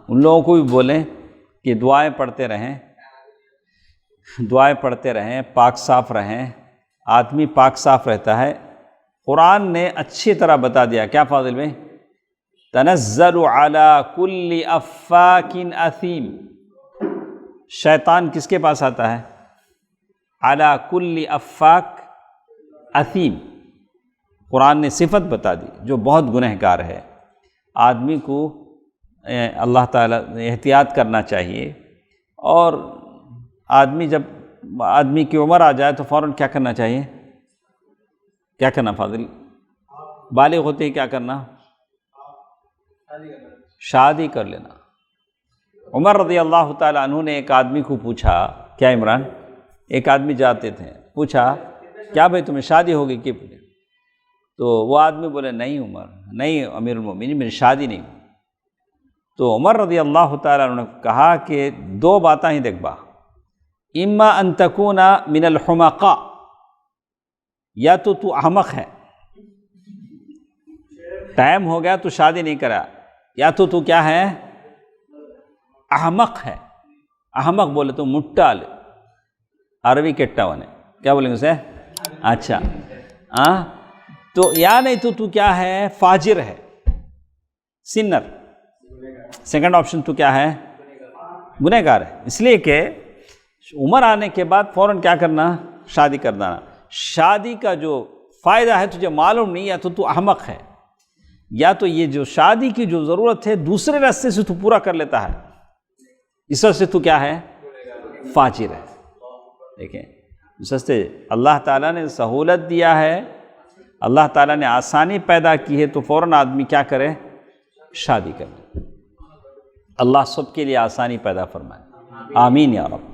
ان لوگوں کو بھی بولیں کہ دعائیں پڑھتے رہیں، دعائیں پڑھتے رہیں، پاک صاف رہیں. آدمی پاک صاف رہتا ہے. قرآن نے اچھی طرح بتا دیا. کیا فاضل بھائی؟ تنزل علی کل افاک اثیم. شیطان کس کے پاس آتا ہے؟ علی کل افاک اثیم. قرآن نے صفت بتا دی جو بہت گنہگار ہے. آدمی کو اللہ تعالیٰ احتیاط کرنا چاہیے اور جب آدمی کی عمر آ جائے تو فوراً کیا کرنا چاہیے؟ کیا کرنا فاضل؟ بالغ ہوتے ہی کیا کرنا؟ شادی کر لینا۔ عمر رضی اللہ تعالیٰ عنہ نے ایک آدمی کو پوچھا، کیا عمران؟ ایک آدمی جاتے تھے، پوچھا کیا بھائی تمہیں شادی ہوگی کہ؟ تو وہ آدمی بولے نہیں عمر، نہیں امیر المومنین، میری شادی نہیں۔ تو عمر رضی اللہ تعالیٰ عنہ نے کہا کہ دو باتیں ہی دیکھ با، اما ان تکون من الحمقاء، یا تو احمق ہے، ٹائم ہو گیا تو شادی نہیں کرا، یا تو کیا ہے؟ احمق ہے۔ احمق بولے تو مٹال، عربی کٹا ہونے، کیا بولیں گے اسے؟ اچھا تو یا نہیں تو کیا ہے؟ فاجر ہے، سنر۔ سیکنڈ آپشن تو کیا ہے؟ گنہگار ہے۔ اس لیے کہ عمر آنے کے بعد فوراً کیا کرنا؟ شادی کر دینا۔ شادی کا جو فائدہ ہے تجھے معلوم نہیں، یا تو احمق ہے، یا تو یہ جو شادی کی جو ضرورت ہے دوسرے راستے سے تو پورا کر لیتا ہے، اس وجہ سے تو کیا ہے؟ فاجر ہے۔ دیکھیں اس وجہ سے اللہ تعالیٰ نے سہولت دیا ہے، اللہ تعالیٰ نے آسانی پیدا کی ہے، تو فوراً آدمی کیا کرے؟ شادی کرے۔ اللہ سب کے لیے آسانی پیدا فرمائے، آمین یا رب۔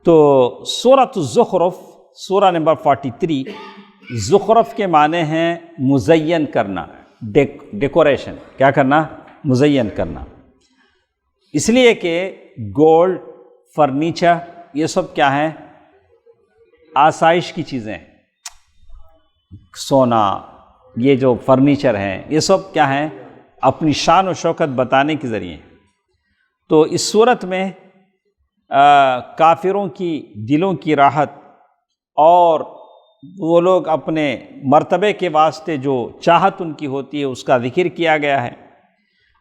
تو سورۃ الزخرف، سورہ نمبر 43، زخرف کے معنی ہیں مزین کرنا، ڈیکوریشن، کیا کرنا؟ مزین کرنا۔ اس لیے کہ گولڈ، فرنیچر، یہ سب کیا ہیں؟ آسائش کی چیزیں ہیں۔ سونا، یہ جو فرنیچر ہیں، یہ سب کیا ہیں؟ اپنی شان و شوکت بتانے کے ذریعے۔ تو اس صورت میں کافروں کی دلوں کی راحت اور وہ لوگ اپنے مرتبے کے واسطے جو چاہت ان کی ہوتی ہے اس کا ذکر کیا گیا ہے،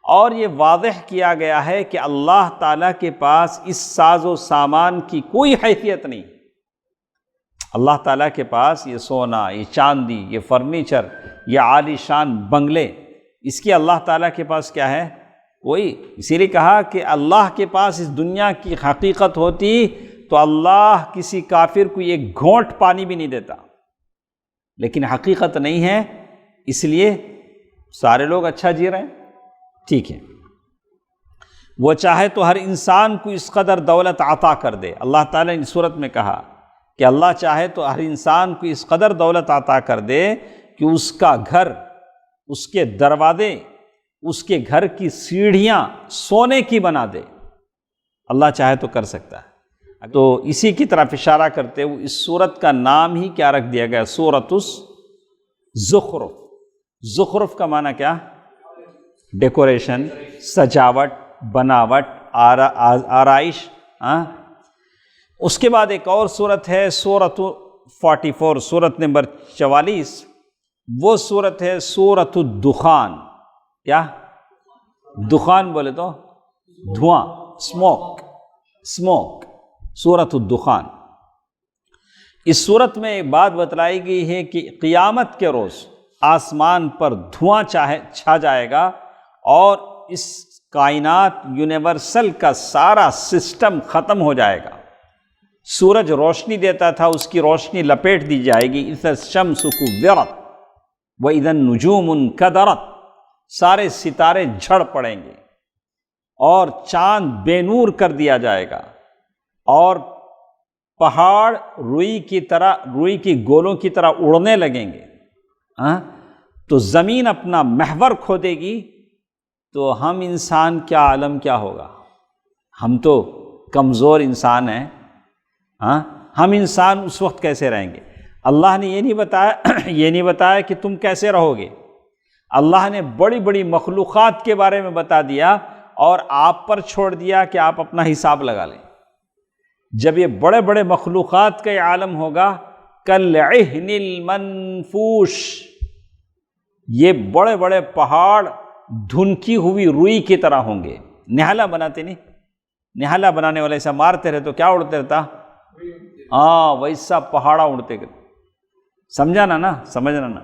اور یہ واضح کیا گیا ہے کہ اللہ تعالیٰ کے پاس اس ساز و سامان کی کوئی حیثیت نہیں۔ اللہ تعالیٰ کے پاس یہ سونا، یہ چاندی، یہ فرنیچر، یہ عالی شان بنگلے، اس کی اللہ تعالیٰ کے پاس کیا ہے؟ کوئی۔ اسی لیے کہا کہ اللہ کے پاس اس دنیا کی حقیقت ہوتی تو اللہ کسی کافر کو ایک گھونٹ پانی بھی نہیں دیتا، لیکن حقیقت نہیں ہے، اس لیے سارے لوگ اچھا جی رہے ہیں، ٹھیک ہے۔ وہ چاہے تو ہر انسان کو اس قدر دولت عطا کر دے۔ اللہ تعالیٰ نے اس صورت میں کہا کہ اللہ چاہے تو ہر انسان کو اس قدر دولت عطا کر دے کہ اس کا گھر، اس کے دروازے، اس کے گھر کی سیڑھیاں سونے کی بنا دے۔ اللہ چاہے تو کر سکتا ہے۔ تو اسی کی طرف اشارہ کرتے ہوئے اس سورت کا نام ہی کیا رکھ دیا گیا؟ سورۃ الزخرف۔ زخرف کا معنی کیا؟ ڈیکوریشن، سجاوٹ، بناوٹ، آرائش۔ اس کے بعد ایک اور سورت ہے سورۃ 44، سورت نمبر 44، وہ سورت ہے سورۃ الدخان۔ کیا؟ دخان بولے تو دھواں، اسموک، سورۃ الدخان۔ اس سورت میں ایک بات بتلائی گئی ہے کہ قیامت کے روز آسمان پر دھواں چھا جائے گا، اور اس کائنات یونیورسل کا سارا سسٹم ختم ہو جائے گا۔ سورج روشنی دیتا تھا، اس کی روشنی لپیٹ دی جائے گی۔ اذا الشمس کورت واذا النجوم انکدرت، سارے ستارے جھڑ پڑیں گے، اور چاند بے نور کر دیا جائے گا، اور پہاڑ روئی کی گولوں کی طرح اڑنے لگیں گے۔ تو زمین اپنا محور کھودے گی، تو ہم انسان کیا عالم کیا ہوگا؟ ہم تو کمزور انسان ہیں، ہم انسان اس وقت کیسے رہیں گے؟ اللہ نے یہ نہیں بتایا کہ تم کیسے رہو گے۔ اللہ نے بڑی بڑی مخلوقات کے بارے میں بتا دیا، اور آپ پر چھوڑ دیا کہ آپ اپنا حساب لگا لیں۔ جب یہ بڑے بڑے مخلوقات کا یہ عالم ہوگا، کالعہن المنفوش، یہ بڑے بڑے پہاڑ دھنکی ہوئی روئی کی طرح ہوں گے۔ نہالا بناتے نہیں، نہالا بنانے والے ایسا مارتے رہے تو کیا اڑتے رہتا؟ ویسا پہاڑا اڑتے گئے۔ سمجھانا نا، سمجھنا نا۔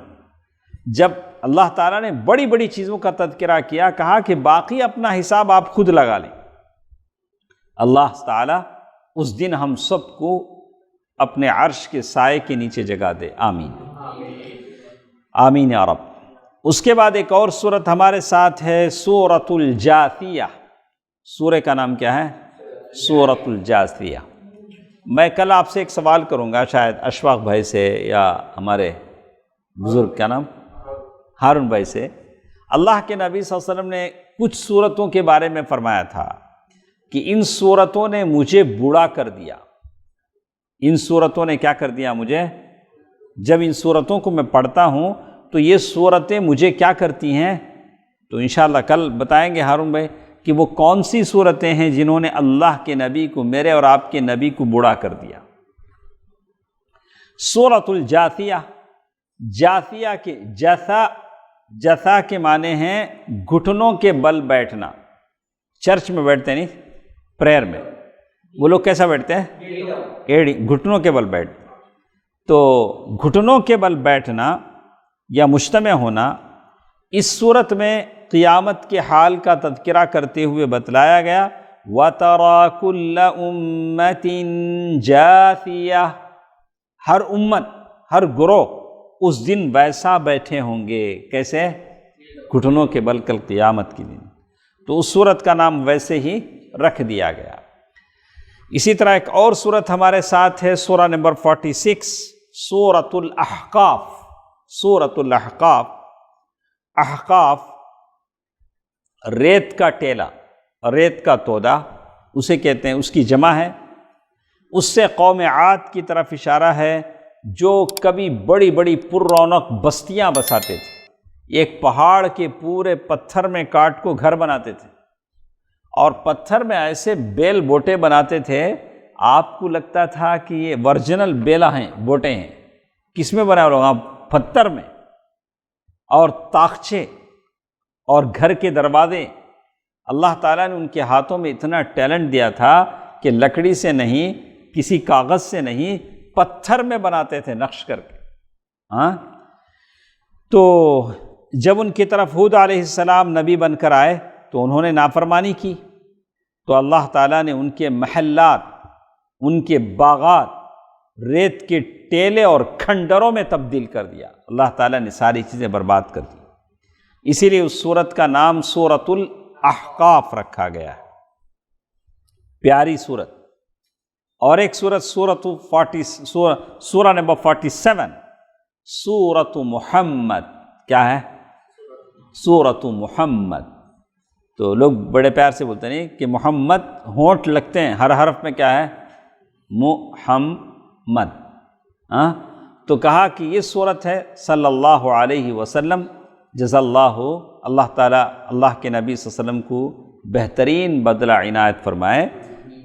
جب اللہ تعالیٰ نے بڑی بڑی چیزوں کا تذکرہ کیا، کہا کہ باقی اپنا حساب آپ خود لگا لیں، اللہ تعالیٰ اس دن ہم سب کو اپنے عرش کے سائے کے نیچے جگہ دے، آمین آمین یا رب۔ اس کے بعد ایک اور سورت ہمارے ساتھ ہے سورۃ الجاثیہ۔ سورہ کا نام کیا ہے؟ سورۃ الجاثیہ۔ میں کل آپ سے ایک سوال کروں گا، شاید اشفاق بھائی سے یا ہمارے بزرگ کا نام ہارون بھائی سے۔ اللہ کے نبی صلی اللہ علیہ وسلم نے کچھ صورتوں کے بارے میں فرمایا تھا کہ ان صورتوں نے مجھے بوڑھا کر دیا۔ ان صورتوں نے کیا کر دیا مجھے؟ جب ان صورتوں کو میں پڑھتا ہوں تو یہ صورتیں مجھے کیا کرتی ہیں؟ تو انشاءاللہ کل بتائیں گے ہارون بھائی کہ وہ کون سی صورتیں ہیں جنہوں نے اللہ کے نبی کو، میرے اور آپ کے نبی کو بوڑھا کر دیا۔ سورۃ الجاثیہ، جاثیہ کے جثا کے معنی ہیں گھٹنوں کے بل بیٹھنا۔ چرچ میں بیٹھتے نہیں، پریئر میں وہ لوگ کیسا بیٹھتے ہیں؟ ایڑی، گھٹنوں کے بل بیٹھ۔ تو گھٹنوں کے بل بیٹھنا یا مجتمع ہونا، اس صورت میں قیامت کے حال کا تذکرہ کرتے ہوئے بتلایا گیا وَتَرَى كُلَّ أُمَّةٍ جَاثِيَةٍ، ہر امت، ہر گروہ اس دن ویسا بیٹھے ہوں گے، کیسے؟ گھٹنوں کے بل، کل قیامت کے دن۔ تو اس صورت کا نام ویسے ہی رکھ دیا گیا۔ اسی طرح ایک اور صورت ہمارے ساتھ ہے، سورہ نمبر 46، سورۃ الاحقاف۔ سورۃ الاحقاف، احقاف ریت کا ٹیلا، ریت کا تودا اسے کہتے ہیں، اس کی جمع ہے۔ اس سے قوم عاد کی طرف اشارہ ہے جو کبھی بڑی بڑی پر رونق بستیاں بساتے تھے، ایک پہاڑ کے پورے پتھر میں کاٹ کو گھر بناتے تھے، اور پتھر میں ایسے بیل بوٹے بناتے تھے آپ کو لگتا تھا کہ یہ ورجنل بیلا ہیں، بوٹے ہیں۔ کس میں بنائے لوگ؟ پتھر میں۔ اور تاخچے اور گھر کے دروازے، اللہ تعالیٰ نے ان کے ہاتھوں میں اتنا ٹیلنٹ دیا تھا کہ لکڑی سے نہیں، کسی کاغذ سے نہیں، پتھر میں بناتے تھے نقش کر کے۔ تو جب ان کی طرف ہود علیہ السلام نبی بن کر آئے تو انہوں نے نافرمانی کی، تو اللہ تعالیٰ نے ان کے محلات، ان کے باغات ریت کے ٹیلے اور کھنڈروں میں تبدیل کر دیا۔ اللہ تعالیٰ نے ساری چیزیں برباد کر دی۔ اسی لیے اس سورت کا نام سورۃ الاحقاف رکھا گیا ہے، پیاری سورت۔ اور ایک سورت سورہ نمبر 47، سورۃ محمد۔ کیا ہے؟ سورۃ محمد۔ تو لوگ بڑے پیار سے بولتے نہیں کہ محمد، ہونٹ لگتے ہیں، ہر حرف میں کیا ہے؟ محمد۔ تو کہا کہ یہ صورت ہے صلی اللہ علیہ وسلم، جزا اللہ تعالیٰ اللہ کے نبی صلی اللہ علیہ وسلم کو بہترین بدلہ عنایت فرمائے،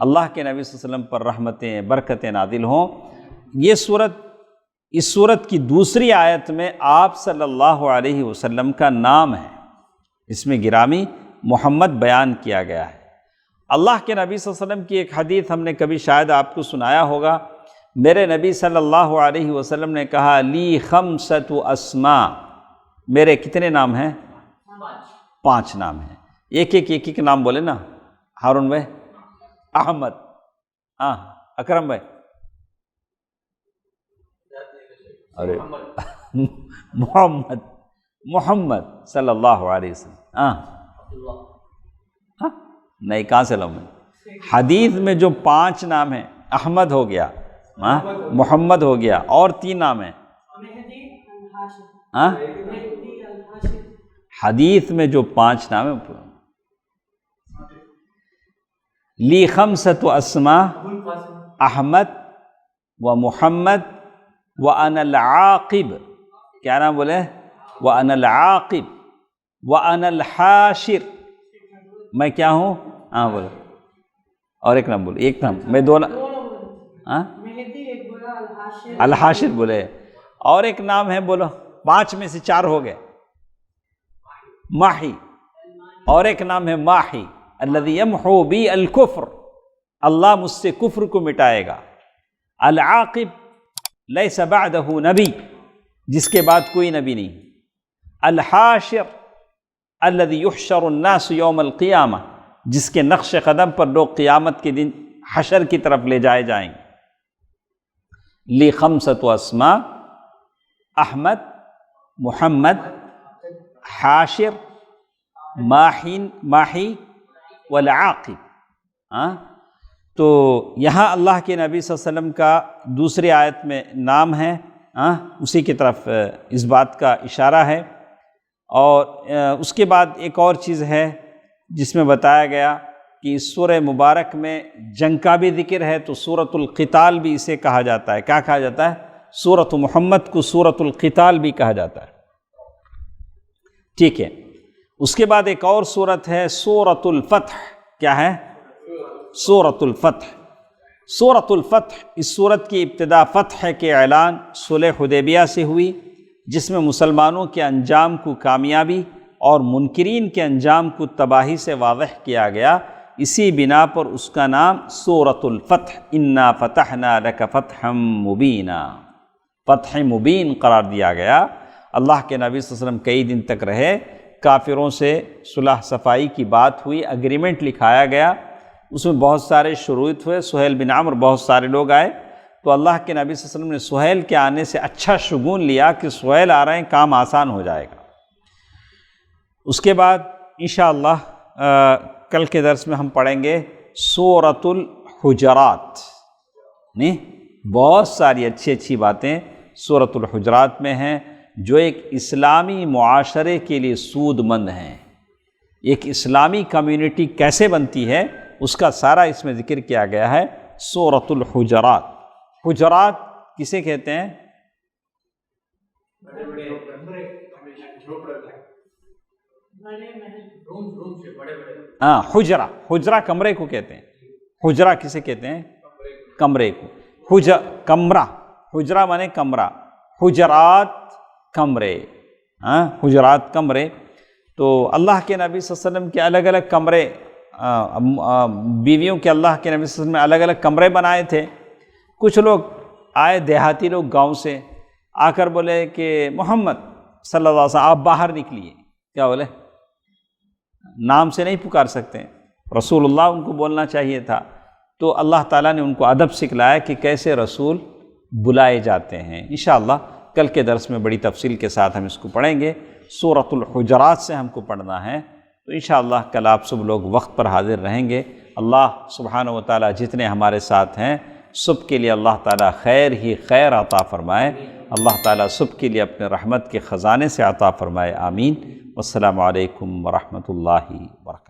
اللہ کے نبی صلی اللہ علیہ وسلم پر رحمتیں برکتیں نازل ہوں۔ یہ صورت، اس صورت کی دوسری آیت میں آپ صلی اللہ علیہ وسلم کا نام ہے، اس میں گرامی محمد بیان کیا گیا ہے۔ اللہ کے نبی صلی اللہ علیہ وسلم کی ایک حدیث ہم نے کبھی شاید آپ کو سنایا ہوگا، میرے نبی صلی اللہ علیہ وسلم نے کہا لی خمسۃ اسماء، میرے کتنے نام ہیں؟ 5 نام ہیں۔ ایک ایک نام بولے نا ہارون بھائی۔ احمد، اکرم بھائی، ارے محمد صلی اللہ علیہ وسلم۔ نہیں، کہاں سے لاؤں میں؟ حدیث میں جو 5 نام ہیں، احمد ہو گیا، محمد ہو گیا، اور 3 نام ہیں۔ حدیث میں جو 5 نام ہیں، لی خمسۃ اسماء، احمد و محمد و انا العاقب۔ کیا نام بولے؟ و انا العاقب و انا الحاشر، میں کیا ہوں؟ بولو، اور ایک نام بولو، ایک نام، میں 2 نام، الحاشر بولے، اور ایک نام ہے، بولو، 5 میں سے 4 ہو گئے۔ ماحی، اور ایک نام ہے ماحی، الذی یمحو بی الکفر، اللہ مجھ سے کفر کو مٹائے گا۔ العاقب، لیس بعدہ نبی، جس کے بعد کوئی نبی نہیں۔ الحاشر، الذی یحشر الناس یوم القیامہ، جس کے نقش قدم پر لوگ قیامت کے دن حشر کی طرف لے جائے جائیں گے۔ لی خمسۃ اسماء، احمد، محمد، حاشر، ماحی والعاقب۔ تو یہاں اللہ کے نبی صلی اللہ علیہ وسلم کا دوسری آیت میں نام ہے، اسی کی طرف اس بات کا اشارہ ہے۔ اور اس کے بعد ایک اور چیز ہے جس میں بتایا گیا کہ اس سورہ مبارک میں جنگ کا بھی ذکر ہے، تو سورۃ القتال بھی اسے کہا جاتا ہے۔ کیا کہا جاتا ہے؟ سورۃ محمد کو سورۃ القتال بھی کہا جاتا ہے، ٹھیک ہے۔ اس کے بعد ایک اور سورت ہے سورۃ الفتح۔ کیا ہے؟ سورۃ الفتح۔ سورۃ الفتح، اس سورت کی ابتدا فتح کے اعلان صلح حدیبیہ سے ہوئی، جس میں مسلمانوں کے انجام کو کامیابی اور منکرین کے انجام کو تباہی سے واضح کیا گیا۔ اسی بنا پر اس کا نام سورۃ الفتح، انا فتحنا لک فتحا مبینا، فتح مبین قرار دیا گیا۔ اللہ کے نبی صلی اللہ علیہ وسلم کئی دن تک رہے، کافروں سے صلح صفائی کی بات ہوئی، اگریمنٹ لکھایا گیا، اس میں بہت سارے شروط ہوئے، سہیل بن عمرو بہت سارے لوگ آئے، تو اللہ کے نبی صلی اللہ علیہ وسلم نے سہیل کے آنے سے اچھا شگون لیا کہ سہیل آ رہے ہیں، کام آسان ہو جائے گا۔ اس کے بعد انشاءاللہ کل کے درس میں ہم پڑھیں گے سورۃ الحجرات۔ نہیں، بہت ساری اچھی اچھی باتیں سورۃ الحجرات میں ہیں جو ایک اسلامی معاشرے کے لیے سود مند ہیں۔ ایک اسلامی کمیونٹی کیسے بنتی ہے اس کا سارا اس میں ذکر کیا گیا ہے۔ سورۃ الحجرات، حجرات کسے کہتے ہیں؟ ہاں، حجرہ کمرے کو کہتے ہیں۔ حجرہ کسے کہتے ہیں؟ کمرے کو۔ کمرہ، حجرہ مانے کمرہ، حجرات کمرے، حجرات کمرے۔ تو اللہ کے نبی صلی اللہ علیہ وسلم کے الگ الگ کمرے، بیویوں کے اللہ کے نبی صلی اللہ علیہ وسلم نے الگ الگ کمرے بنائے تھے۔ کچھ لوگ آئے، دیہاتی لوگ گاؤں سے آ کر بولے کہ محمد صلی اللہ علیہ وسلم آپ باہر نکلیے۔ کیا بولے؟ نام سے نہیں پکار سکتے، رسول اللہ ان کو بولنا چاہیے تھا۔ تو اللہ تعالیٰ نے ان کو ادب سکھلایا کہ کیسے رسول بلائے جاتے ہیں۔ انشاءاللہ کل کے درس میں بڑی تفصیل کے ساتھ ہم اس کو پڑھیں گے۔ سورۃ الحجرات سے ہم کو پڑھنا ہے، تو انشاءاللہ کل آپ سب لوگ وقت پر حاضر رہیں گے۔ اللہ سبحانہ و تعالیٰ جتنے ہمارے ساتھ ہیں سب کے لیے اللہ تعالیٰ خیر ہی خیر عطا فرمائے۔ اللہ تعالیٰ سب کے لیے اپنے رحمت کے خزانے سے عطا فرمائے، آمین۔ والسلام علیکم ورحمۃ اللہ وبرکاتہ۔